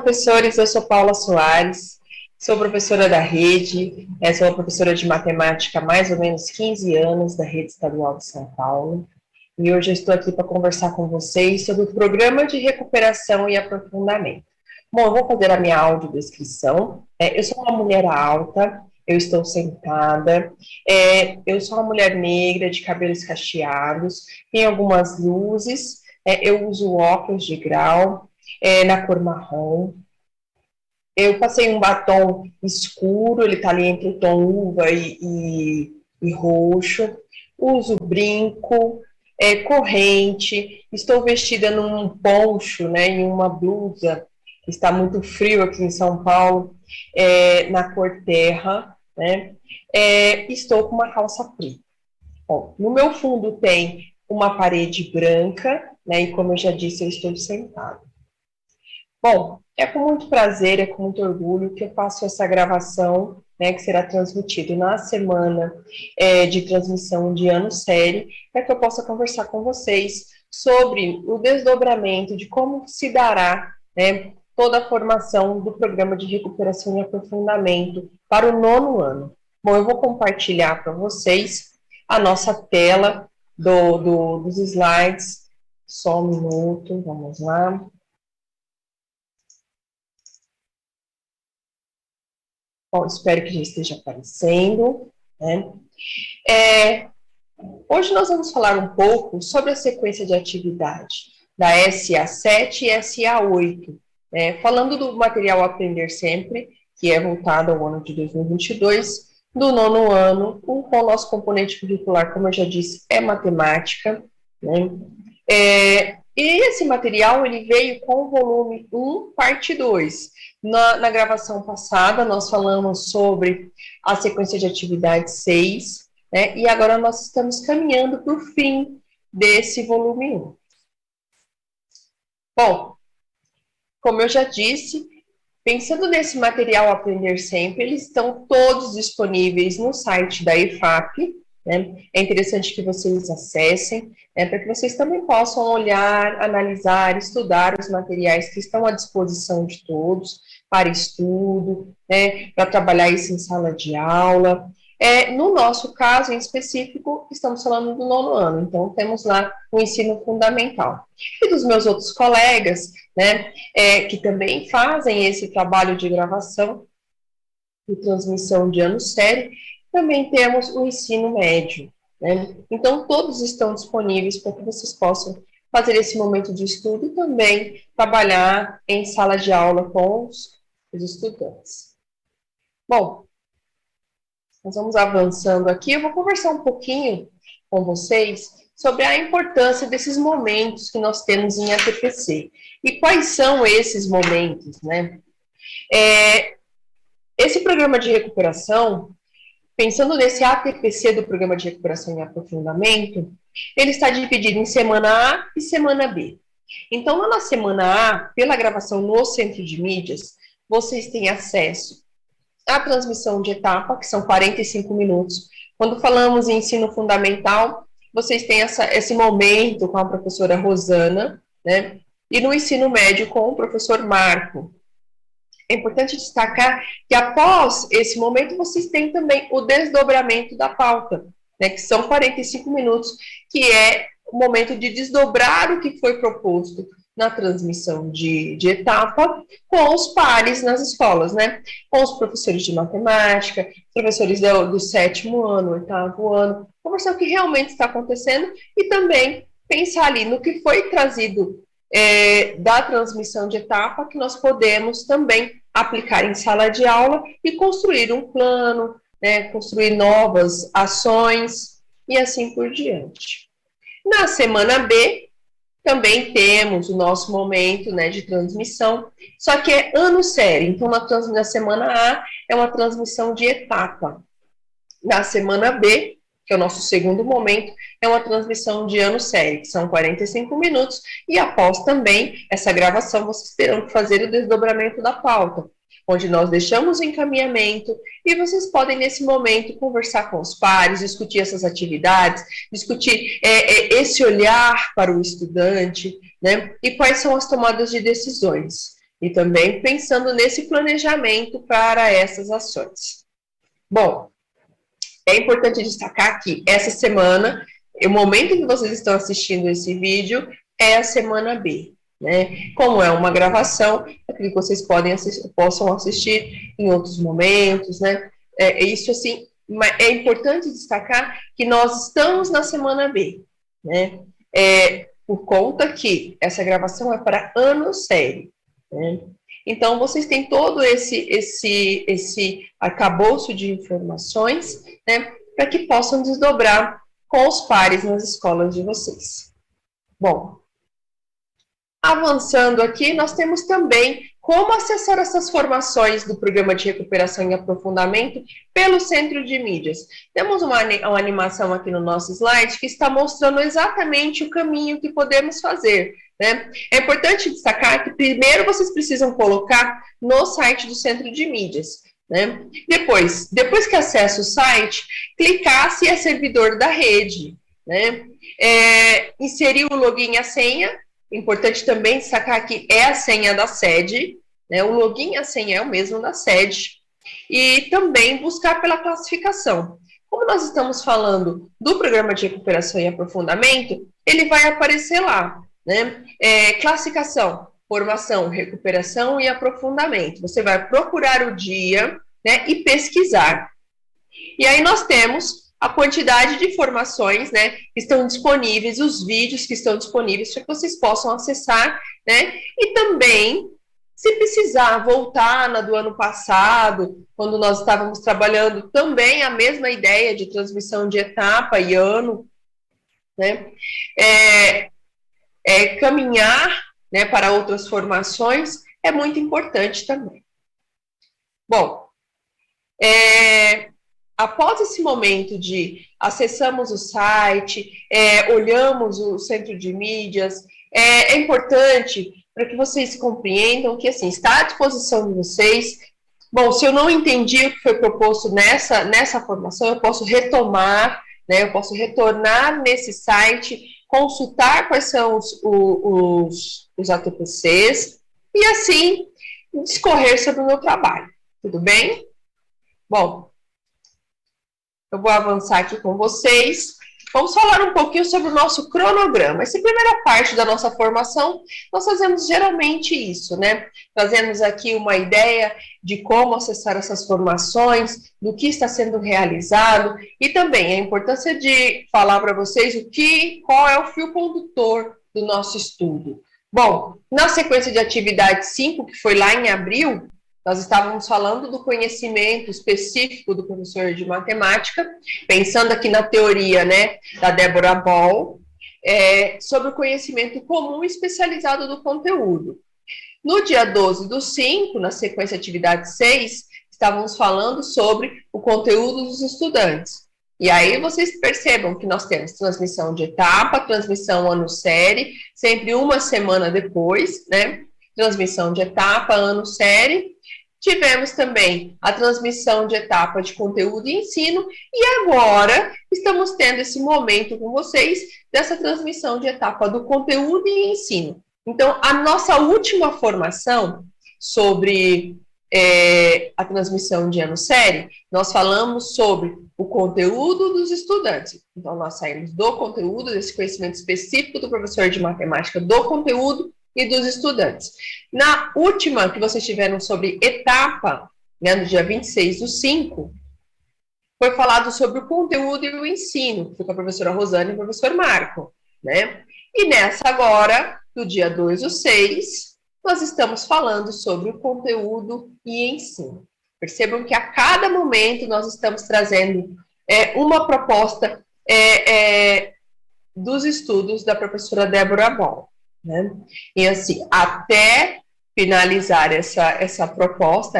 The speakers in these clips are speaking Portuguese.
professores, eu sou Paula Soares, sou professora da rede, sou professora de matemática há mais ou menos 15 anos da Rede Estadual de São Paulo, e hoje eu estou aqui para conversar com vocês sobre o Programa de Recuperação e Aprofundamento. Bom, eu vou fazer a minha audiodescrição. Eu sou uma mulher alta, eu estou sentada, eu sou uma mulher negra, de cabelos cacheados, tem algumas luzes, eu uso óculos de grau, na cor marrom. Eu passei um batom escuro, ele está ali entre o tom uva e roxo. Uso brinco, corrente, estou vestida num poncho, né, e uma blusa. Está muito frio aqui em São Paulo, na cor terra, né? Estou com uma calça preta. Bom, no meu fundo tem uma parede branca, né, e como eu já disse, eu estou sentada. Bom, é com muito prazer, é com muito orgulho que eu faço essa gravação, né, que será transmitida na semana de transmissão de ano série, para que eu possa conversar com vocês sobre o desdobramento de como se dará, né, toda a formação do Programa de Recuperação e Aprofundamento para o 9º ano. Bom, eu vou compartilhar para vocês a nossa tela dos slides. Só um minuto, vamos lá. Bom, espero que já esteja aparecendo, né? Hoje nós vamos falar um pouco sobre a sequência de atividade da SA7 e SA8, né? Falando do material Aprender Sempre, que é voltado ao ano de 2022, do 9º ano, com o nosso componente curricular, como eu já disse, é matemática, né? E esse material, ele veio com o volume 1, parte 2. Na gravação passada, nós falamos sobre a sequência de atividade 6, né? E agora nós estamos caminhando para o fim desse volume 1. Bom, como eu já disse, pensando nesse material Aprender Sempre, eles estão todos disponíveis no site da EFAP, né? É interessante que vocês acessem, né, para que vocês também possam olhar, analisar, estudar os materiais que estão à disposição de todos para estudo, né, para trabalhar isso em sala de aula. No nosso caso, em específico, estamos falando do 9º ano, então temos lá o ensino fundamental. E dos meus outros colegas, né, que também fazem esse trabalho de gravação e transmissão de ano série, também temos o ensino médio, né? Então, todos estão disponíveis para que vocês possam fazer esse momento de estudo e também trabalhar em sala de aula com os estudantes. Bom, nós vamos avançando aqui. Eu vou conversar um pouquinho com vocês sobre a importância desses momentos que nós temos em ATPC. E quais são esses momentos, né? Esse programa de recuperação, pensando nesse ATPC do Programa de Recuperação e Aprofundamento, ele está dividido em semana A e semana B. Então, lá na semana A, pela gravação no Centro de Mídias, vocês têm acesso à transmissão de etapa, que são 45 minutos. Quando falamos em ensino fundamental, vocês têm esse momento com a professora Rosana, né? E no ensino médio com o professor Marco. É importante destacar que após esse momento, vocês têm também o desdobramento da pauta, né, que são 45 minutos, que é o momento de desdobrar o que foi proposto na transmissão de etapa com os pares nas escolas, né, com os professores de matemática, professores do 7º ano, 8º ano, conversar o que realmente está acontecendo e também pensar ali no que foi trazido da transmissão de etapa, que nós podemos também aplicar em sala de aula e construir um plano, né, construir novas ações e assim por diante. Na semana B, também temos o nosso momento, né, de transmissão, só que é ano série. Então, na semana A, é uma transmissão de etapa. Na semana B, que é o nosso segundo momento, é uma transmissão de ano série, que são 45 minutos, e após também essa gravação, vocês terão que fazer o desdobramento da pauta, onde nós deixamos o encaminhamento, e vocês podem, nesse momento, conversar com os pares, discutir essas atividades, discutir esse olhar para o estudante, né, e quais são as tomadas de decisões. e também pensando nesse planejamento para essas ações. Bom, é importante destacar que essa semana, o momento em que vocês estão assistindo esse vídeo, é a semana B, né? Como é uma gravação, acredito que vocês possam assistir em outros momentos, né? Isso, assim, é importante destacar que nós estamos na semana B, né? Por conta que essa gravação é para ano série, né? Então, vocês têm todo esse arcabouço de informações, né, para que possam desdobrar com os pares nas escolas de vocês. Bom, avançando aqui, nós temos também como acessar essas formações do Programa de Recuperação e Aprofundamento pelo Centro de Mídias. Temos uma animação aqui no nosso slide que está mostrando exatamente o caminho que podemos fazer, né? É importante destacar que primeiro vocês precisam colocar no site do Centro de Mídias, né? Depois que acessa o site, clicar se é servidor da rede, né? Inserir o login e a senha. Importante também destacar que é a senha da sede, né? O login e a senha é o mesmo da sede. E também buscar pela classificação. Como nós estamos falando do Programa de Recuperação e Aprofundamento, ele vai aparecer lá, né? Classificação, formação, recuperação e aprofundamento. Você vai procurar o dia, né, e pesquisar. E aí nós temos a quantidade de informações, né, que estão disponíveis, os vídeos que estão disponíveis para que vocês possam acessar, né, e também, se precisar voltar na do ano passado, quando nós estávamos trabalhando também a mesma ideia de transmissão de etapa e ano, né, caminhar, né, para outras formações é muito importante também. Bom, após esse momento de acessamos o site, olhamos o centro de mídias, é importante para que vocês compreendam que, assim, está à disposição de vocês. Bom, se eu não entendi o que foi proposto nessa formação, eu posso retomar, né, eu posso retornar nesse site, consultar quais são os ATPCs e, assim, discorrer sobre o meu trabalho. Tudo bem? Bom, eu vou avançar aqui com vocês. Vamos falar um pouquinho sobre o nosso cronograma. Essa primeira parte da nossa formação, nós fazemos geralmente isso, né? Trazemos aqui uma ideia de como acessar essas formações, do que está sendo realizado e também a importância de falar para vocês qual é o fio condutor do nosso estudo. Bom, na sequência de atividade 5, que foi lá em abril, nós estávamos falando do conhecimento específico do professor de matemática, pensando aqui na teoria, né, da Débora Ball, sobre o conhecimento comum e especializado do conteúdo. No dia 12/5, na sequência atividade 6, estávamos falando sobre o conteúdo dos estudantes. E aí vocês percebam que nós temos transmissão de etapa, transmissão ano-série, sempre uma semana depois, né? Transmissão de etapa, ano-série. Tivemos também a transmissão de etapa de conteúdo e ensino, e agora estamos tendo esse momento com vocês dessa transmissão de etapa do conteúdo e ensino. Então, a nossa última formação sobre a transmissão de ano-série, nós falamos sobre o conteúdo dos estudantes. Então, nós saímos do conteúdo, desse conhecimento específico do professor de matemática, do conteúdo e dos estudantes. Na última que vocês tiveram sobre etapa, né, no dia 26/5, foi falado sobre o conteúdo e o ensino, que foi com a professora Rosane e o professor Marco, né? E nessa agora, do dia 2/6, nós estamos falando sobre o conteúdo e ensino. Percebam que a cada momento nós estamos trazendo uma proposta dos estudos da professora Débora Ball, né? E assim, até finalizar essa proposta,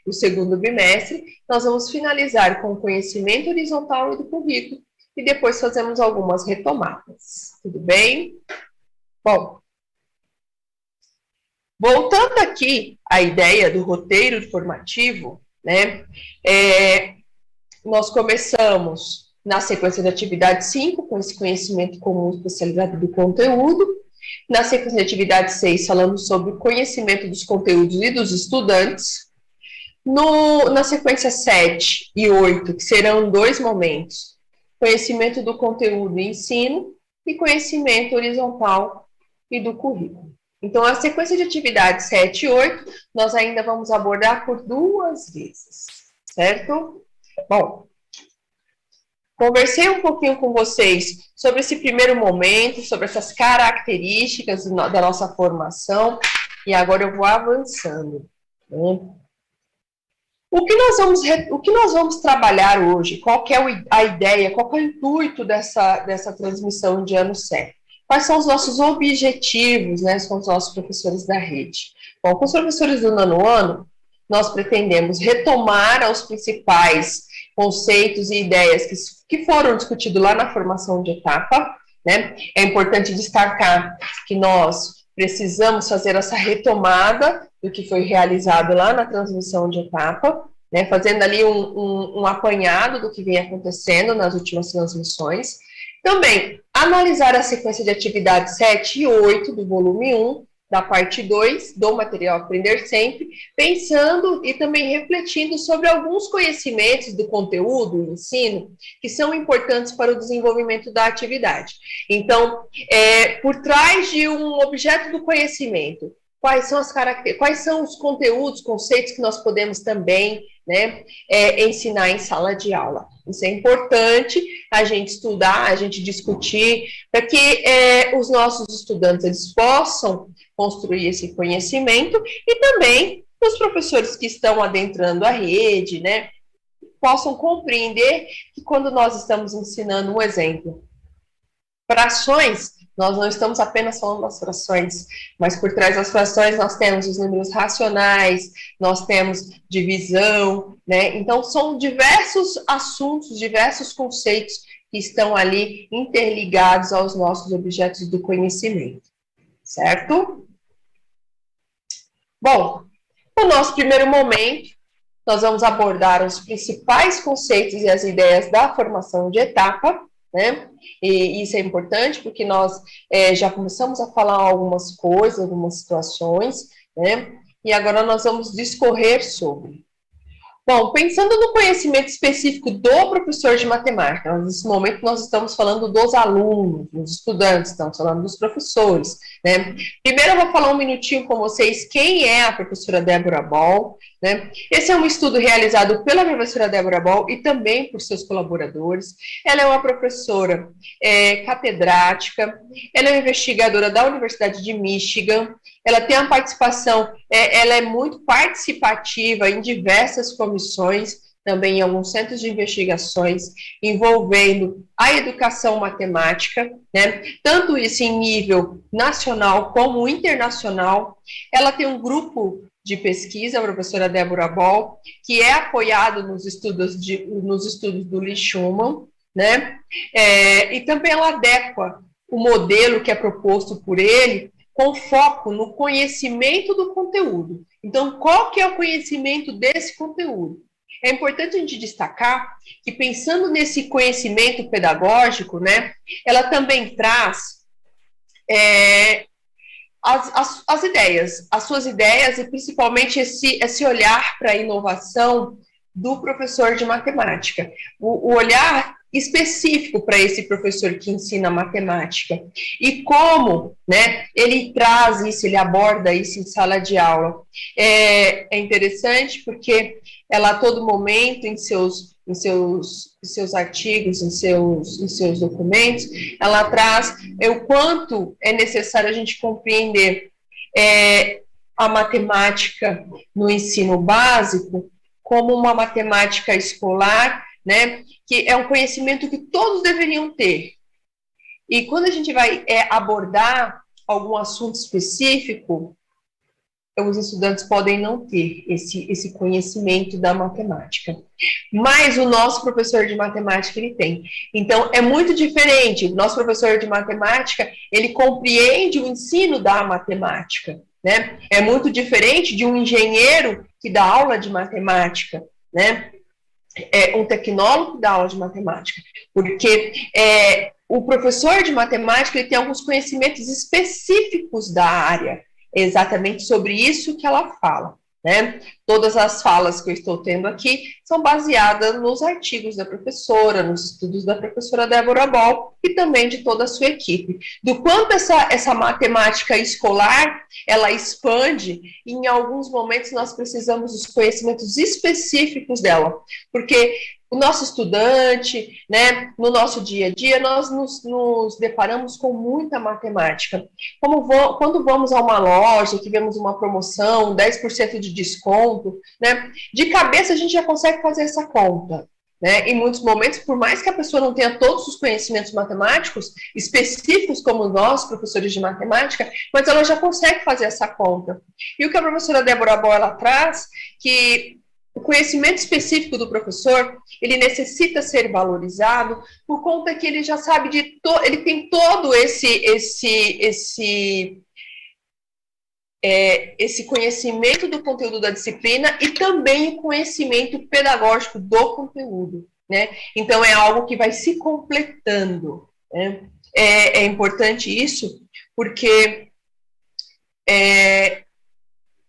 o segundo bimestre, nós vamos finalizar com o conhecimento horizontal e do currículo, e depois fazemos algumas retomadas. Tudo bem? Bom, voltando aqui à ideia do roteiro formativo, né? Nós começamos na sequência da atividade 5, com esse conhecimento comum especializado do conteúdo, Na sequência de atividade 6, falando sobre o conhecimento dos conteúdos e dos estudantes. Na sequência 7 e 8, que serão 2 momentos, conhecimento do conteúdo e ensino e conhecimento horizontal e do currículo. Então, a sequência de atividades 7 e 8, nós ainda vamos abordar por 2 vezes, certo? Bom, conversei um pouquinho com vocês sobre esse primeiro momento, sobre essas características da nossa formação, e agora eu vou avançando, né? O que nós vamos trabalhar hoje? Qual que é a ideia, qual que é o intuito dessa transmissão de ano 7? Quais são os nossos objetivos, né, com os nossos professores da rede? Bom, com os professores do nono ano, nós pretendemos retomar os principais conceitos e ideias que foram discutidos lá na formação de etapa, né? É importante destacar que nós precisamos fazer essa retomada do que foi realizado lá na transmissão de etapa, né, fazendo ali um apanhado do que vem acontecendo nas últimas transmissões. Também, analisar a sequência de atividades 7 e 8 do volume 1, da parte 2, do material Aprender Sempre, pensando e também refletindo sobre alguns conhecimentos do conteúdo, do ensino, que são importantes para o desenvolvimento da atividade. Então, por trás de um objeto do conhecimento, quais são as características, quais são os conteúdos, conceitos que nós podemos também, né, ensinar em sala de aula. Isso é importante a gente estudar, a gente discutir, para que os nossos estudantes eles possam construir esse conhecimento e também os professores que estão adentrando a rede, né, possam compreender que quando nós estamos ensinando um exemplo, frações, nós não estamos apenas falando das frações, mas por trás das frações nós temos os números racionais, nós temos divisão, né? Então, são diversos assuntos, diversos conceitos que estão ali interligados aos nossos objetos do conhecimento, certo? Bom, no nosso primeiro momento, nós vamos abordar os principais conceitos e as ideias da formação de etapa, né? E isso é importante porque nós já começamos a falar algumas coisas, algumas situações, né? E agora nós vamos discorrer sobre. Bom, pensando no conhecimento específico do professor de matemática, nesse momento nós estamos falando dos alunos, dos estudantes, estamos falando dos professores, né? Primeiro eu vou falar um minutinho com vocês quem é a professora Débora Ball, né? Esse é um estudo realizado pela professora Débora Ball e também por seus colaboradores. Ela é uma professora catedrática, ela é uma investigadora da Universidade de Michigan, ela tem uma participação, ela é muito participativa em diversas comissões, também em alguns centros de investigações, envolvendo a educação matemática, né? Tanto isso em nível nacional como internacional. Ela tem um grupo de pesquisa, a professora Débora Ball, que é apoiado nos estudos do Lee Schumann, né? E também ela adequa o modelo que é proposto por ele com foco no conhecimento do conteúdo. Então, qual que é o conhecimento desse conteúdo? É importante a gente destacar que, pensando nesse conhecimento pedagógico, né, ela também traz as ideias, as suas ideias e principalmente esse olhar para a inovação do professor de matemática. O olhar específico para esse professor que ensina matemática e como, né, ele traz isso, ele aborda isso em sala de aula. É interessante porque ela a todo momento em seus artigos, em seus documentos, ela traz o quanto é necessário a gente compreender a matemática no ensino básico como uma matemática escolar, né, que é um conhecimento que todos deveriam ter. E quando a gente vai abordar algum assunto específico, os estudantes podem não ter esse conhecimento da matemática. Mas o nosso professor de matemática, ele tem. Então, é muito diferente. O nosso professor de matemática, ele compreende o ensino da matemática, né? É muito diferente de um engenheiro que dá aula de matemática, né? Um tecnólogo que dá aula de matemática. Porque o professor de matemática ele tem alguns conhecimentos específicos da área, é exatamente sobre isso que ela fala. Né? Todas as falas que eu estou tendo aqui são baseadas nos artigos da professora, nos estudos da professora Débora Ball e também de toda a sua equipe. Do quanto essa matemática escolar, ela expande, e em alguns momentos nós precisamos dos conhecimentos específicos dela, porque o nosso estudante, né, no nosso dia a dia, nós nos deparamos com muita matemática. Quando vamos a uma loja, que vemos uma promoção, 10% de desconto, né, de cabeça a gente já consegue fazer essa conta. Né? Em muitos momentos, por mais que a pessoa não tenha todos os conhecimentos matemáticos específicos, como nós, professores de matemática, mas ela já consegue fazer essa conta. E o que a professora Débora Ball ela traz, que o conhecimento específico do professor, ele necessita ser valorizado por conta que ele já sabe ele tem todo esse conhecimento do conteúdo da disciplina e também o conhecimento pedagógico do conteúdo, né? Então, é algo que vai se completando, né? É importante isso, porque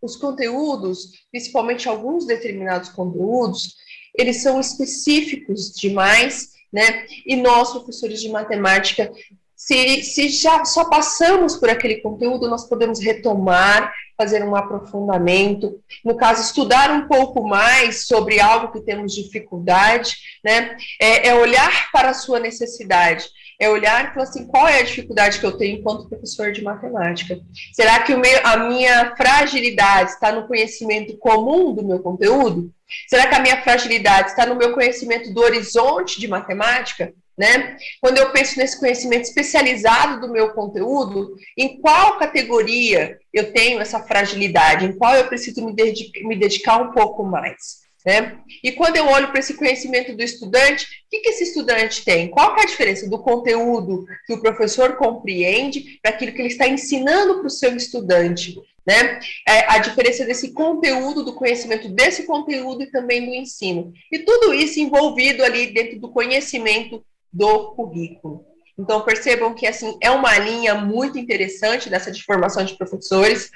os conteúdos, principalmente alguns determinados conteúdos, eles são específicos demais, né? E nós, professores de matemática, se já só passamos por aquele conteúdo, nós podemos retomar, fazer um aprofundamento, no caso, estudar um pouco mais sobre algo que temos dificuldade, né? É olhar para a sua necessidade, é olhar e falar assim, qual é a dificuldade que eu tenho enquanto professor de matemática? Será que a minha fragilidade está no conhecimento comum do meu conteúdo? Será que a minha fragilidade está no meu conhecimento do horizonte de matemática? Né? Quando eu penso nesse conhecimento especializado do meu conteúdo, em qual categoria eu tenho essa fragilidade, em qual eu preciso me dedicar um pouco mais? Né? E quando eu olho para esse conhecimento do estudante, o que esse estudante tem? Qual que é a diferença do conteúdo que o professor compreende para aquilo que ele está ensinando para o seu estudante? Né? A diferença desse conteúdo, do conhecimento desse conteúdo e também do ensino. E tudo isso envolvido ali dentro do conhecimento do currículo. Então, percebam que assim, é uma linha muito interessante dessa de formação de professores,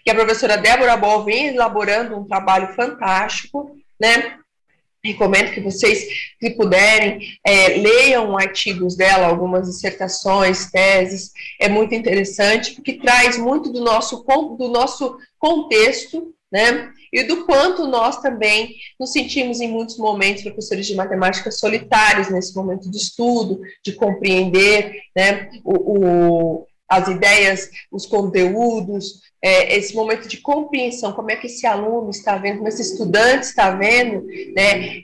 que a professora Débora Ball vem elaborando um trabalho fantástico, né? Recomendo que vocês, se puderem, leiam artigos dela, algumas dissertações, teses, é muito interessante, porque traz muito do nosso contexto, né? E do quanto nós também nos sentimos, em muitos momentos, professores de matemática solitários nesse momento de estudo, de compreender, né, as ideias, os conteúdos, esse momento de compreensão, como é que esse aluno está vendo, como esse estudante está vendo, né,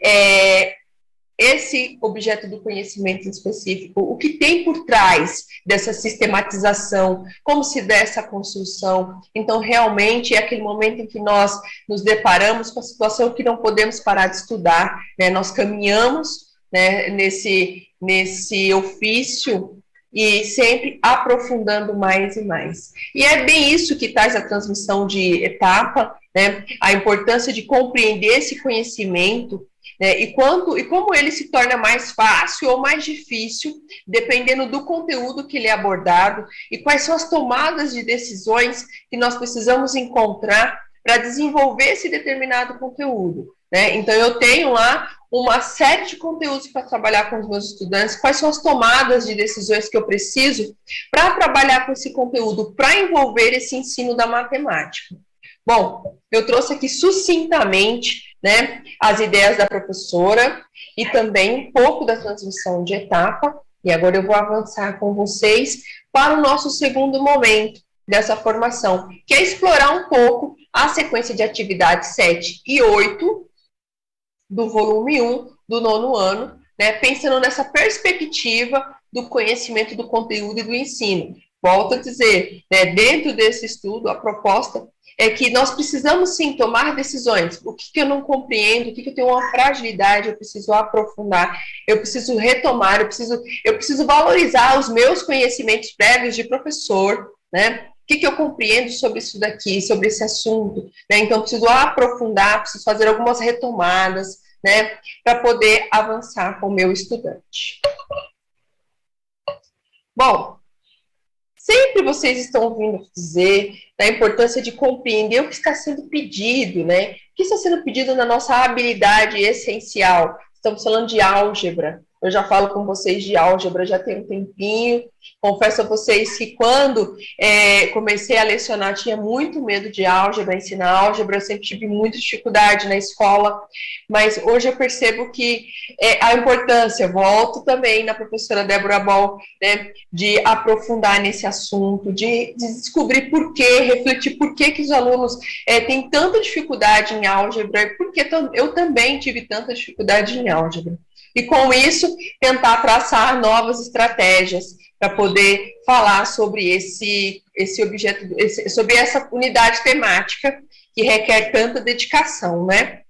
esse objeto do conhecimento específico, o que tem por trás dessa sistematização, como se dá essa construção. Então, realmente, é aquele momento em que nós nos deparamos com a situação que não podemos parar de estudar, né? Nós caminhamos, né, nesse ofício e sempre aprofundando mais e mais. E é bem isso que traz a transmissão de etapa, né? A importância de compreender esse conhecimento, né? E como ele se torna mais fácil ou mais difícil, dependendo do conteúdo que ele é abordado, e quais são as tomadas de decisões que nós precisamos encontrar para desenvolver esse determinado conteúdo. Né? Então, eu tenho lá uma série de conteúdos para trabalhar com os meus estudantes, quais são as tomadas de decisões que eu preciso para trabalhar com esse conteúdo, para envolver esse ensino da matemática. Bom, eu trouxe aqui sucintamente, né, as ideias da professora e também um pouco da transmissão de etapa, e agora eu vou avançar com vocês para o nosso segundo momento dessa formação, que é explorar um pouco a sequência de atividades 7 e 8 do volume 1 do 9º ano, né, pensando nessa perspectiva do conhecimento do conteúdo e do ensino. Volto a dizer, né, dentro desse estudo, a proposta é que nós precisamos, sim, tomar decisões. O que eu não compreendo, o que eu tenho uma fragilidade, eu preciso aprofundar, eu preciso retomar, eu preciso valorizar os meus conhecimentos prévios de professor, né? O que eu compreendo sobre isso daqui, sobre esse assunto, né? Então, eu preciso aprofundar, preciso fazer algumas retomadas, né? Para poder avançar com o meu estudante. Bom, sempre vocês estão ouvindo dizer da importância de compreender o que está sendo pedido, né? O que está sendo pedido na nossa habilidade essencial. Estamos falando de álgebra. Eu já falo com vocês de álgebra já tem um tempinho. Confesso a vocês que quando comecei a lecionar, tinha muito medo de álgebra, ensinar álgebra. Eu sempre tive muita dificuldade na escola. Mas hoje eu percebo que a importância, volto também na professora Débora Ball, né, de aprofundar nesse assunto, de descobrir por quê, refletir por que os alunos têm tanta dificuldade em álgebra, e por que eu também tive tanta dificuldade em álgebra. E com isso, tentar traçar novas estratégias para poder falar sobre esse objeto, sobre essa unidade temática que requer tanta dedicação, né?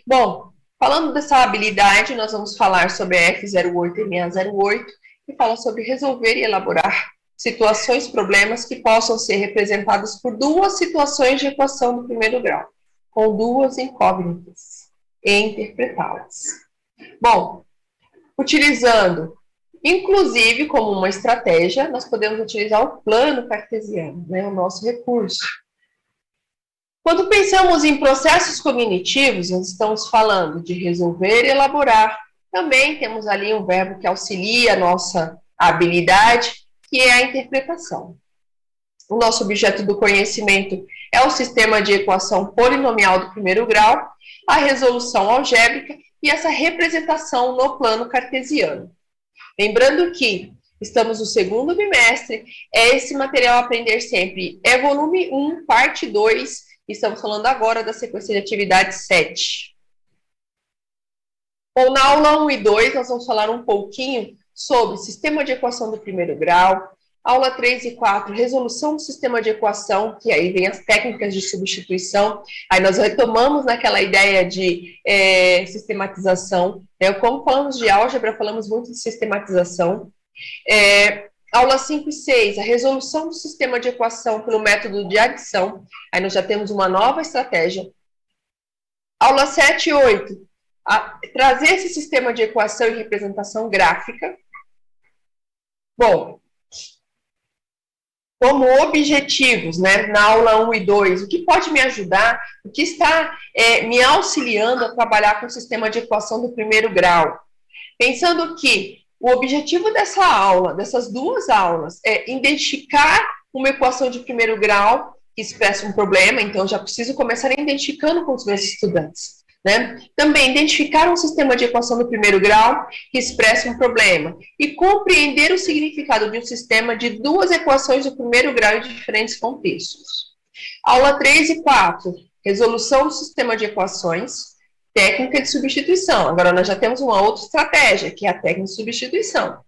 Bom, falando dessa habilidade, nós vamos falar sobre a F08 e MA08, que fala sobre resolver e elaborar situações, problemas que possam ser representados por duas situações de equação do primeiro grau, com duas incógnitas, e interpretá-las. Bom, utilizando, inclusive como uma estratégia, nós podemos utilizar o plano cartesiano, né, o nosso recurso. Quando pensamos em processos cognitivos, nós estamos falando de resolver e elaborar. Também temos ali um verbo que auxilia a nossa habilidade, que é a interpretação. O nosso objeto do conhecimento é o sistema de equação polinomial do primeiro grau, a resolução algébrica e essa representação no plano cartesiano. Lembrando que estamos no segundo bimestre, esse material Aprender Sempre é volume 1, parte 2, estamos falando agora da sequência de atividade 7. Bom, na aula 1 e 2, nós vamos falar um pouquinho sobre sistema de equação do primeiro grau. Aula 3 e 4, resolução do sistema de equação, que aí vem as técnicas de substituição. Aí nós retomamos naquela ideia de sistematização. Como falamos de álgebra, falamos muito de sistematização. Aula 5 e 6, a resolução do sistema de equação pelo método de adição. Aí nós já temos uma nova estratégia. Aula 7 e 8, trazer esse sistema de equação e representação gráfica. Bom, como objetivos, né, na aula 1 e 2, o que pode me ajudar, o que está me auxiliando a trabalhar com o sistema de equação do primeiro grau. Pensando que o objetivo dessa aula, dessas duas aulas, é identificar uma equação de primeiro grau que expressa um problema, então já preciso começar identificando com os meus estudantes. Né? Também identificar um sistema de equação do primeiro grau que expressa um problema e compreender o significado de um sistema de duas equações do primeiro grau em diferentes contextos. Aula 3 e 4, resolução do sistema de equações, técnica de substituição. Agora nós já temos uma outra estratégia, que é a técnica de substituição.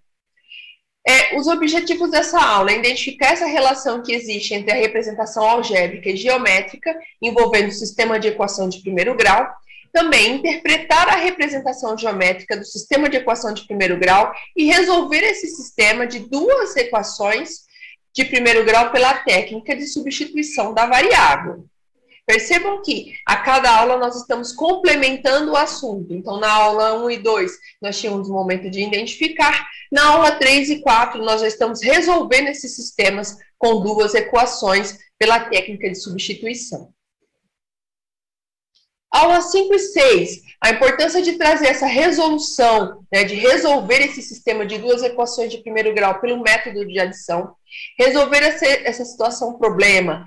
Os objetivos dessa aula é identificar essa relação que existe entre a representação algébrica e geométrica envolvendo o sistema de equação de primeiro grau. Também interpretar a representação geométrica do sistema de equação de primeiro grau e resolver esse sistema de duas equações de primeiro grau pela técnica de substituição da variável. Percebam que a cada aula nós estamos complementando o assunto. Então, na aula 1 e 2, nós tínhamos um momento de identificar. Na aula 3 e 4, nós já estamos resolvendo esses sistemas com duas equações pela técnica de substituição. Aula 5 e 6, a importância de trazer essa resolução, né, de resolver esse sistema de duas equações de primeiro grau pelo método de adição, resolver essa situação problema,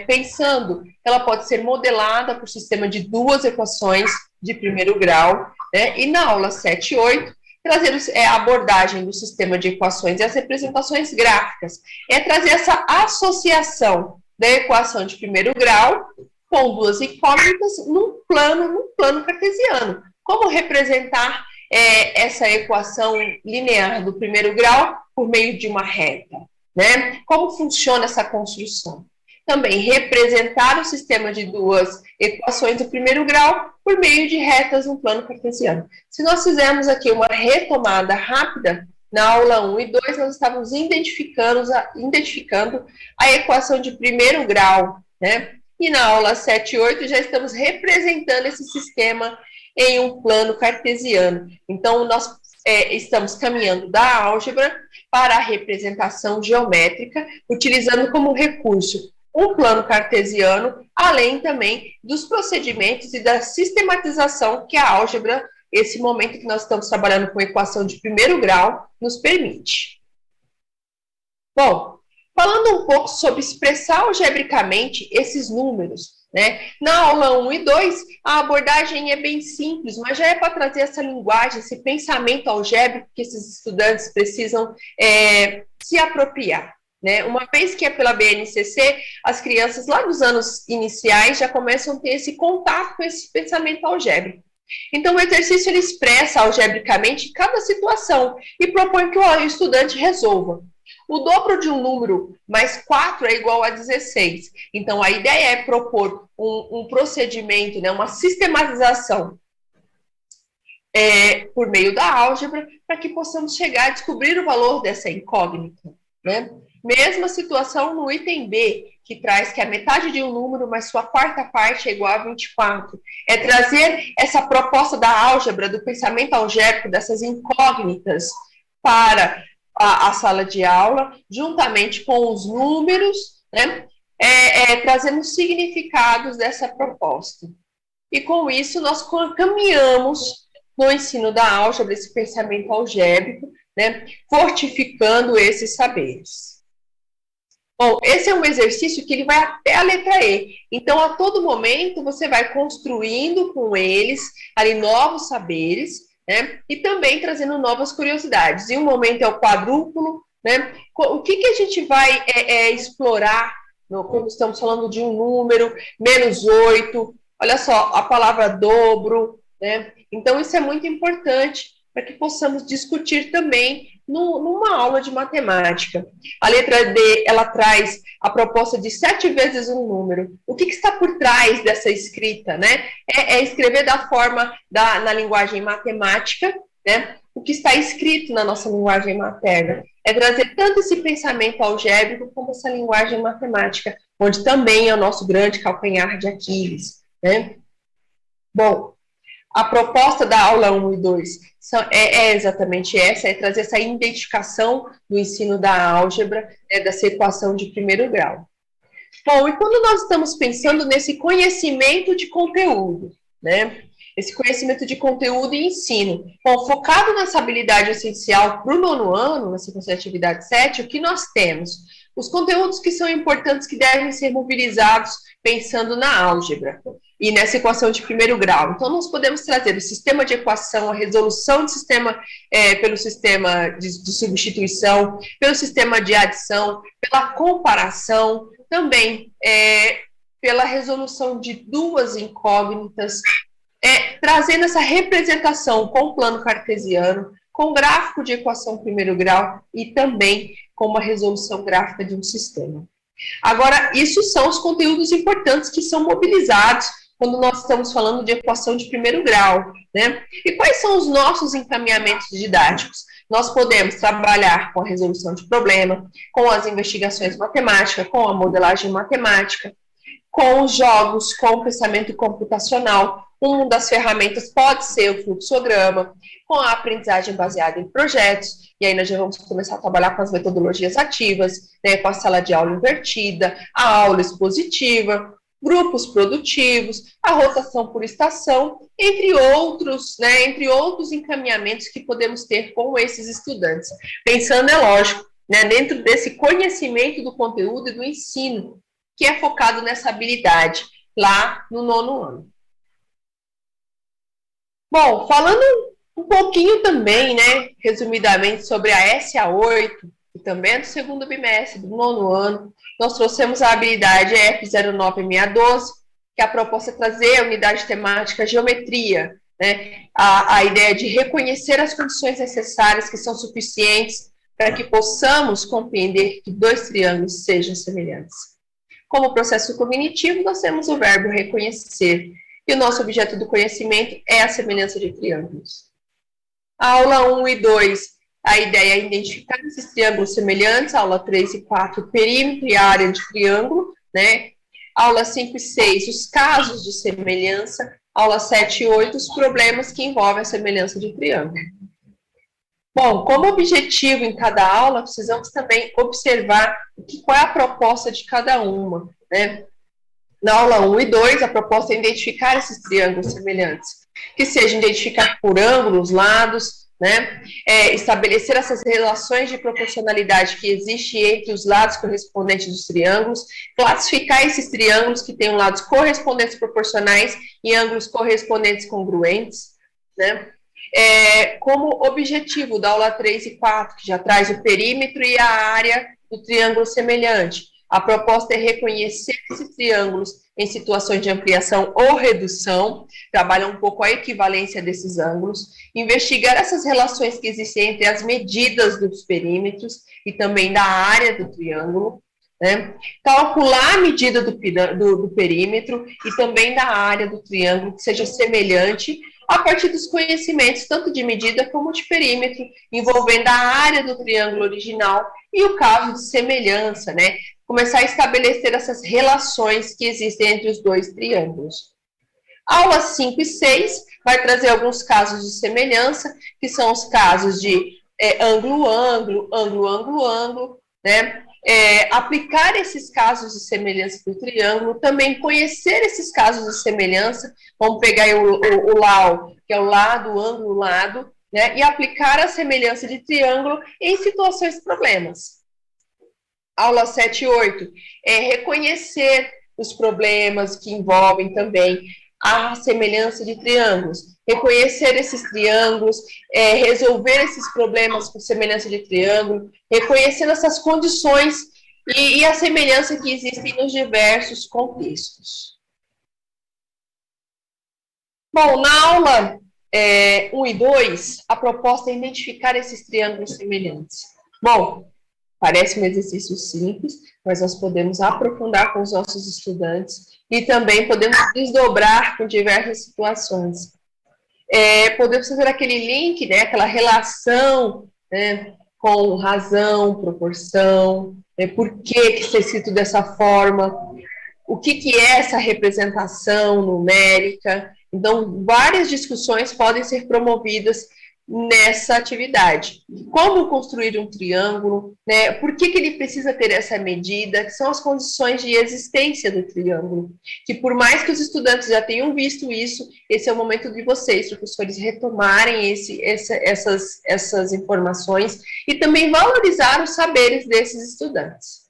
pensando que ela pode ser modelada por sistema de duas equações de primeiro grau, né, e na aula 7 e 8, trazer a abordagem do sistema de equações e as representações gráficas, trazer essa associação da equação de primeiro grau com duas incógnitas num plano cartesiano. Como representar essa equação linear do primeiro grau por meio de uma reta, né? Como funciona essa construção? Também representar o sistema de duas equações do primeiro grau por meio de retas no plano cartesiano. Se nós fizermos aqui uma retomada rápida, na aula 1 e 2, nós estávamos identificando a equação de primeiro grau, né? E na aula 7 e 8 já estamos representando esse sistema em um plano cartesiano. Então, nós estamos caminhando da álgebra para a representação geométrica, utilizando como recurso um plano cartesiano, além também dos procedimentos e da sistematização que a álgebra, esse momento que nós estamos trabalhando com equação de primeiro grau, nos permite. Bom, falando um pouco sobre expressar algebricamente esses números, né? Na aula 1 e 2, a abordagem é bem simples, mas já é para trazer essa linguagem, esse pensamento algébrico que esses estudantes precisam se apropriar. Né? Uma vez que é pela BNCC, as crianças lá nos anos iniciais já começam a ter esse contato com esse pensamento algébrico. Então, o exercício ele expressa algebricamente cada situação e propõe que o estudante resolva. O dobro de um número mais 4 é igual a 16. Então, a ideia é propor um procedimento, né, uma sistematização por meio da álgebra, para que possamos chegar a descobrir o valor dessa incógnita. Né? Mesma situação no item B, que traz que a metade de um número mais sua quarta parte é igual a 24. É trazer essa proposta da álgebra, do pensamento algébrico, dessas incógnitas, para a sala de aula, juntamente com os números, né, trazendo significados dessa proposta. E com isso nós caminhamos no ensino da álgebra, esse pensamento algébrico, né, fortificando esses saberes. Bom, esse é um exercício que ele vai até a letra E. Então, a todo momento, você vai construindo com eles ali novos saberes, né? E também trazendo novas curiosidades. Em um momento é o quadrúplo, né? O que a gente vai explorar quando estamos falando de um número, -8, olha só, a palavra dobro, né? Então, isso é muito importante para que possamos discutir também numa aula de matemática. A letra D, ela traz a proposta de 7 vezes um número. O que está por trás dessa escrita, né? É escrever da forma, na linguagem matemática, né? O que está escrito na nossa linguagem materna. É trazer tanto esse pensamento algébrico como essa linguagem matemática, onde também é o nosso grande calcanhar de Aquiles, né? Bom, a proposta da aula 1 e 2 é exatamente essa, é trazer essa identificação do ensino da álgebra, dessa equação de primeiro grau. Bom, e quando nós estamos pensando nesse conhecimento de conteúdo, né? Esse conhecimento de conteúdo e ensino, bom, focado nessa habilidade essencial para o 9º ano, na sequência de atividade 7, o que nós temos? Os conteúdos que são importantes, que devem ser mobilizados pensando na álgebra e nessa equação de primeiro grau. Então, nós podemos trazer o sistema de equação, a resolução de sistema, pelo sistema de substituição, pelo sistema de adição, pela comparação, também pela resolução de duas incógnitas, trazendo essa representação com plano cartesiano, com gráfico de equação primeiro grau e também com uma resolução gráfica de um sistema. Agora, isso são os conteúdos importantes que são mobilizados quando nós estamos falando de equação de primeiro grau, né? E quais são os nossos encaminhamentos didáticos? Nós podemos trabalhar com a resolução de problema, com as investigações matemáticas, com a modelagem matemática, com os jogos, com o pensamento computacional. Uma das ferramentas pode ser o fluxograma, com a aprendizagem baseada em projetos, e aí nós já vamos começar a trabalhar com as metodologias ativas, né, com a sala de aula invertida, a aula expositiva, grupos produtivos, a rotação por estação, entre outros encaminhamentos que podemos ter com esses estudantes. Pensando, é lógico, né, dentro desse conhecimento do conteúdo e do ensino, que é focado nessa habilidade lá no 9º ano. Bom, falando um pouquinho também, né, resumidamente, sobre a SA8, que também é do 2º bimestre, do 9º ano, nós trouxemos a habilidade F09612, que a proposta é trazer a unidade temática geometria, né, a ideia de reconhecer as condições necessárias que são suficientes para que possamos compreender que 2 triângulos sejam semelhantes. Como processo cognitivo, nós temos o verbo reconhecer, e o nosso objeto do conhecimento é a semelhança de triângulos. A aula 1 e 2, a ideia é identificar esses triângulos semelhantes, a aula 3 e 4, o perímetro e a área de triângulo, né? Aula 5 e 6, os casos de semelhança, aula 7 e 8, os problemas que envolvem a semelhança de triângulo. Bom, como objetivo em cada aula, precisamos também observar qual é a proposta de cada uma, né? Na aula 1 e 2, a proposta é identificar esses triângulos semelhantes, que sejam identificados por ângulos, lados, né? Estabelecer essas relações de proporcionalidade que existem entre os lados correspondentes dos triângulos, classificar esses triângulos que têm lados correspondentes proporcionais e ângulos correspondentes congruentes, né? Como objetivo da aula 3 e 4, que já traz o perímetro e a área do triângulo semelhante. A proposta é reconhecer esses triângulos em situações de ampliação ou redução, trabalha um pouco a equivalência desses ângulos, investigar essas relações que existem entre as medidas dos perímetros e também da área do triângulo, né? Calcular a medida do perímetro e também da área do triângulo que seja semelhante a partir dos conhecimentos, tanto de medida como de perímetro, envolvendo a área do triângulo original e o caso de semelhança, né? Começar a estabelecer essas relações que existem entre os dois triângulos. Aulas 5 e 6 vai trazer alguns casos de semelhança, que são os casos de ângulo-ângulo, ângulo-ângulo-ângulo, né? Aplicar esses casos de semelhança do triângulo, também conhecer esses casos de semelhança, vamos pegar o LAO, que é o lado, ângulo, lado, né? E aplicar a semelhança de triângulo em situações de problemas. Aula 7 e 8 é reconhecer os problemas que envolvem também a semelhança de triângulos, reconhecer esses triângulos, resolver esses problemas com semelhança de triângulo, reconhecendo essas condições e a semelhança que existem nos diversos contextos. Bom, na aula 1 e 2, a proposta é identificar esses triângulos semelhantes. Bom, parece um exercício simples, mas nós podemos aprofundar com os nossos estudantes e também podemos desdobrar com diversas situações. Podemos fazer aquele link, né, aquela relação, né, com razão, proporção, por que está escrito dessa forma, o que é essa representação numérica. Então, várias discussões podem ser promovidas nessa atividade. Como construir um triângulo, né? Por que ele precisa ter essa medida? Que são as condições de existência do triângulo. Que por mais que os estudantes já tenham visto isso, esse é o momento de vocês, professores, retomarem essas informações e também valorizar os saberes desses estudantes.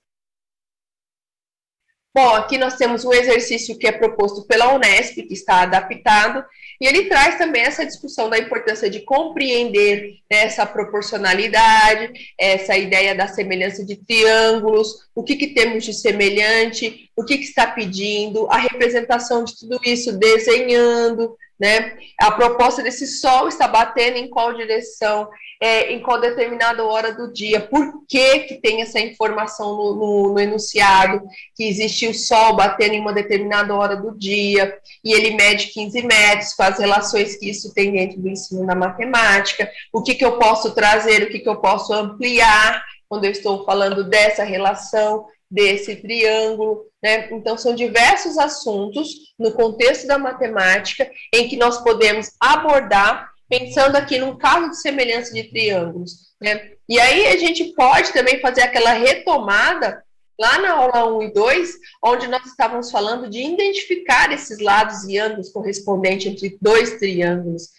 Bom, aqui nós temos um exercício que é proposto pela Unesp, que está adaptado, e ele traz também essa discussão da importância de compreender essa proporcionalidade, essa ideia da semelhança de triângulos, o que temos de semelhante, o que está pedindo, a representação de tudo isso desenhando, né? A proposta desse sol está batendo em qual direção, em qual determinada hora do dia, por que tem essa informação no enunciado, que existe o sol batendo em uma determinada hora do dia, e ele mede 15 metros, com as relações que isso tem dentro do ensino da matemática, o que eu posso trazer, o que eu posso ampliar, quando eu estou falando dessa relação, desse triângulo, né? Então, são diversos assuntos no contexto da matemática em que nós podemos abordar, pensando aqui num caso de semelhança de triângulos, né? E aí a gente pode também fazer aquela retomada lá na aula 1 e 2, onde nós estávamos falando de identificar esses lados e ângulos correspondentes entre dois triângulos.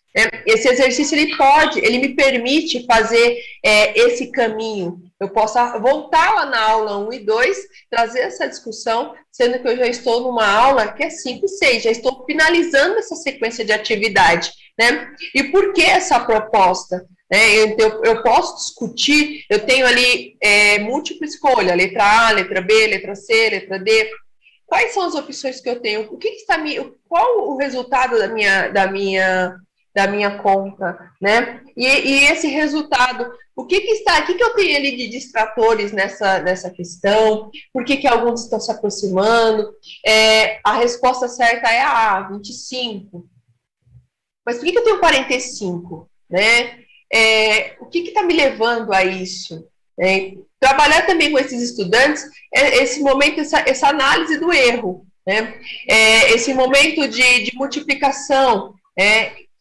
Esse exercício, ele me permite fazer esse caminho. Eu posso voltar lá na aula 1 e 2, trazer essa discussão, sendo que eu já estou numa aula que é 5 e 6, já estou finalizando essa sequência de atividade, né? E por que essa proposta? Eu posso discutir, eu tenho ali múltipla escolha, letra A, letra B, letra C, letra D. Quais são as opções que eu tenho? Qual o resultado da minha conta, né? E esse resultado, o que eu tenho ali de distratores nessa questão? Por que alguns estão se aproximando? A resposta certa é a 25. Mas por que eu tenho 45, né? O que está me levando a isso? Trabalhar também com esses estudantes esse momento, essa análise do erro, né? Esse momento de multiplicação, o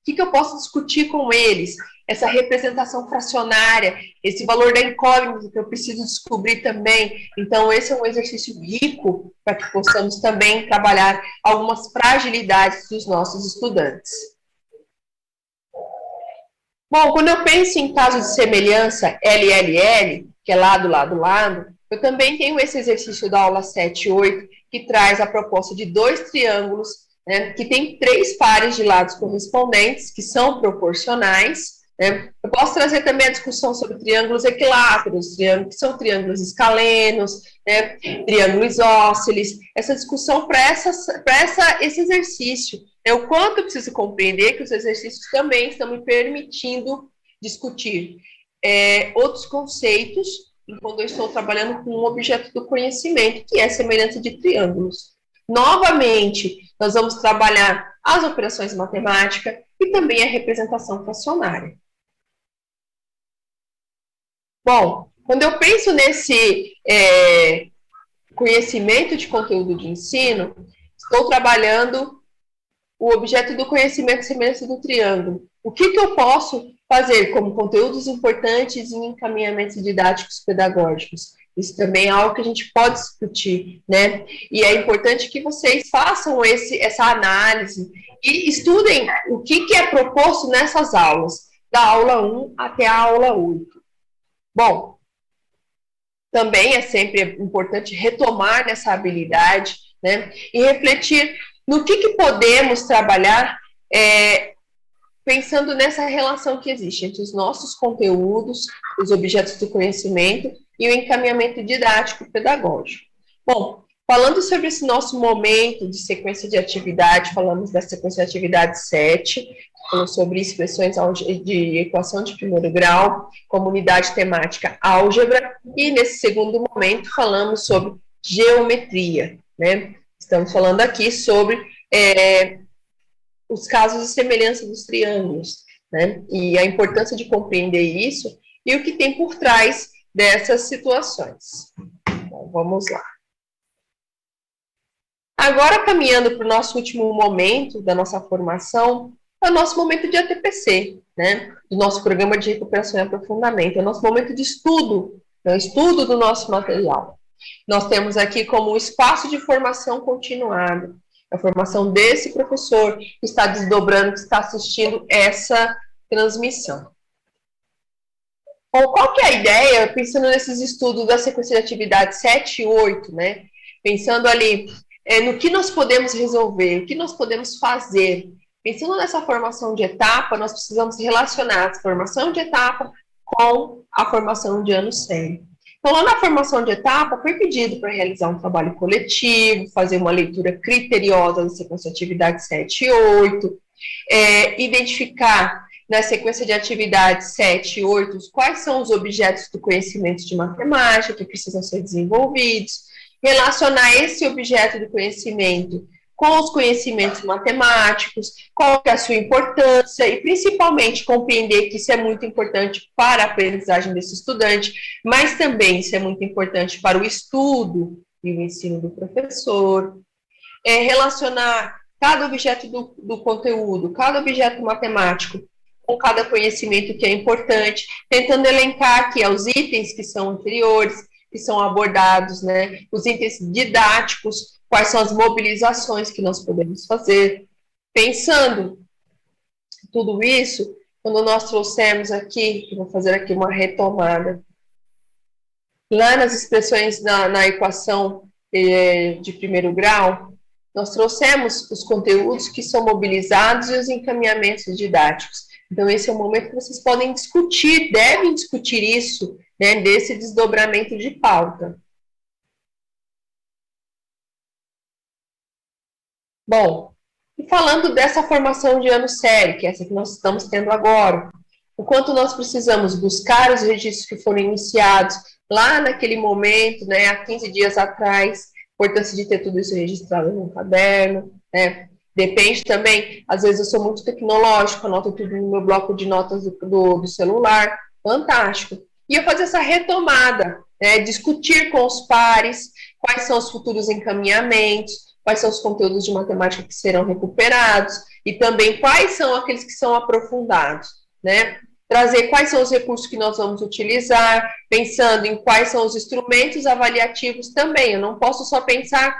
que eu posso discutir com eles? essa representação fracionária, esse valor da incógnita que eu preciso descobrir também. Então, esse é um exercício rico para que possamos também trabalhar algumas fragilidades dos nossos estudantes. Bom, quando eu penso em caso de semelhança LLL, que é lado, lado, lado, eu também tenho esse exercício da aula 7 e 8, que traz a proposta de dois triângulos, né, que tem 3 pares de lados correspondentes, que são proporcionais, né. Eu posso trazer também a discussão sobre triângulos equiláteros, que são triângulos escalenos, né, triângulos isósceles, essa discussão para esse exercício. O quanto eu preciso compreender que os exercícios também estão me permitindo discutir outros conceitos quando eu estou trabalhando com um objeto do conhecimento, que é a semelhança de triângulos. Novamente, nós vamos trabalhar as operações matemáticas e também a representação fracionária. Bom, quando eu penso nesse conhecimento de conteúdo de ensino, estou trabalhando o objeto do conhecimento semelhança do triângulo. O que eu posso fazer como conteúdos importantes em encaminhamentos didáticos pedagógicos? Isso também é algo que a gente pode discutir, né? E é importante que vocês façam essa análise e estudem o que é proposto nessas aulas, da aula 1 até a aula 8. Bom, também é sempre importante retomar nessa habilidade, né? E refletir no que podemos trabalhar pensando nessa relação que existe entre os nossos conteúdos, os objetos do conhecimento e o encaminhamento didático pedagógico. Bom, falando sobre esse nosso momento de sequência de atividade, falamos da sequência de atividade 7, falamos sobre expressões de equação de primeiro grau, comunidade temática álgebra, e nesse segundo momento falamos sobre geometria, né? Estamos falando aqui sobre os casos de semelhança dos triângulos, né? E a importância de compreender isso e o que tem por trás dessas situações. Então, vamos lá. Agora, caminhando para o nosso último momento da nossa formação, é o nosso momento de ATPC, né? Do nosso programa de recuperação e aprofundamento, é o nosso momento de estudo, é o estudo do nosso material. Nós temos aqui como um espaço de formação continuada, a formação desse professor que está desdobrando, que está assistindo essa transmissão. Bom, qual que é a ideia, pensando nesses estudos da sequência de atividade 7 e 8, né? Pensando ali no que nós podemos resolver, o que nós podemos fazer. Pensando nessa formação de etapa, nós precisamos relacionar a formação de etapa com a formação de ano sério. Então, lá na formação de etapa, foi pedido para realizar um trabalho coletivo, fazer uma leitura criteriosa da sequência de atividade 7 e 8, identificar na sequência de atividades 7 e 8 quais são os objetos do conhecimento de matemática que precisam ser desenvolvidos, relacionar esse objeto do conhecimento com os conhecimentos matemáticos, qual é a sua importância e, principalmente, compreender que isso é muito importante para a aprendizagem desse estudante, mas também isso é muito importante para o estudo e o ensino do professor. Relacionar cada objeto do conteúdo, cada objeto matemático, com cada conhecimento que é importante, tentando elencar aqui os itens que são anteriores, que são abordados, né, os itens didáticos, quais são as mobilizações que nós podemos fazer. Pensando tudo isso, quando nós trouxemos aqui, vou fazer aqui uma retomada, lá nas expressões na equação de primeiro grau, nós trouxemos os conteúdos que são mobilizados e os encaminhamentos didáticos. Então, esse é o momento que vocês podem discutir, devem discutir isso, né, desse desdobramento de pauta. Bom, e falando dessa formação de ano sério, que é essa que nós estamos tendo agora, o quanto nós precisamos buscar os registros que foram iniciados lá naquele momento, né, há 15 dias atrás, a importância de ter tudo isso registrado no caderno, né, depende também, às vezes eu sou muito tecnológico, anoto tudo no meu bloco de notas do celular, fantástico. E eu fazer essa retomada, né, discutir com os pares quais são os futuros encaminhamentos, quais são os conteúdos de matemática que serão recuperados e também quais são aqueles que são aprofundados, né? trazer quais são os recursos que nós vamos utilizar, pensando em quais são os instrumentos avaliativos também. Eu não posso só pensar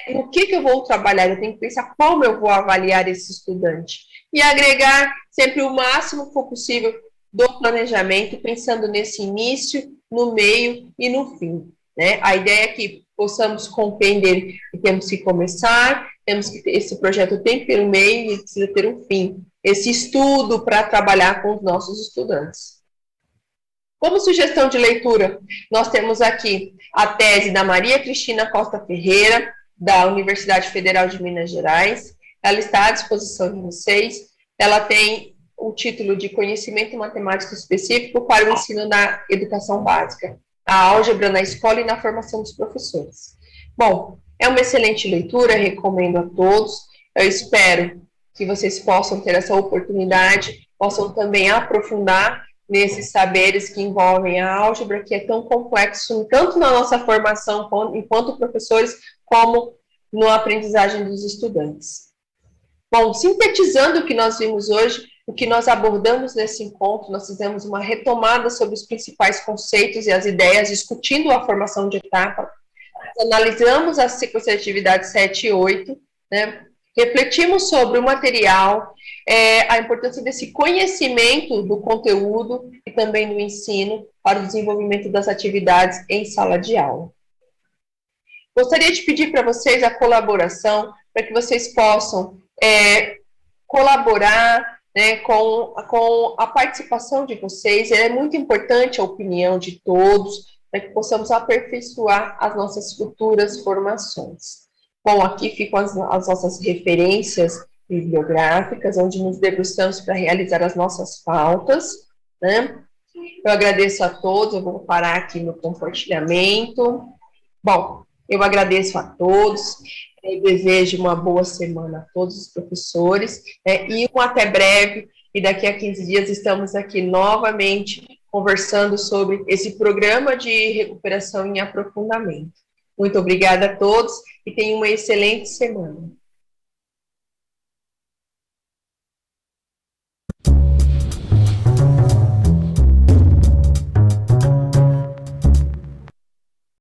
no que eu vou trabalhar, eu tenho que pensar como eu vou avaliar esse estudante. E agregar sempre o máximo que for possível do planejamento, pensando nesse início, no meio e no fim. Né? A ideia é que possamos compreender que temos que começar, temos que ter, esse projeto tem que ter um meio e precisa ter um fim. Esse estudo para trabalhar com os nossos estudantes. Como sugestão de leitura, nós temos aqui a tese da Maria Cristina Costa Ferreira, da Universidade Federal de Minas Gerais. Ela está à disposição de vocês. Ela tem o título de Conhecimento Matemático Específico para o Ensino na Educação Básica, a álgebra na escola e na formação dos professores. Bom, é uma excelente leitura, recomendo a todos. Eu espero que vocês possam ter essa oportunidade, possam também aprofundar nesses saberes que envolvem a álgebra, que é tão complexo, tanto na nossa formação enquanto professores, como na aprendizagem dos estudantes. Bom, sintetizando o que nós vimos hoje, o que nós abordamos nesse encontro, nós fizemos uma retomada sobre os principais conceitos e as ideias, discutindo a formação de etapa, analisamos a sequência de atividades 7 e 8, né? Refletimos sobre o material, a importância desse conhecimento do conteúdo e também do ensino para o desenvolvimento das atividades em sala de aula. Gostaria de pedir para vocês a colaboração, para que vocês possam colaborar, né, com a participação de vocês. É muito importante a opinião de todos, para que possamos aperfeiçoar as nossas futuras formações. Bom, aqui ficam as nossas referências bibliográficas, onde nos debruçamos para realizar as nossas pautas, né? Eu agradeço a todos, eu vou parar aqui no compartilhamento. Bom, eu agradeço a todos, eu desejo uma boa semana a todos os professores, né, e um até breve, e daqui a 15 dias estamos aqui novamente conversando sobre esse programa de recuperação em aprofundamento. Muito obrigada a todos e tenham uma excelente semana.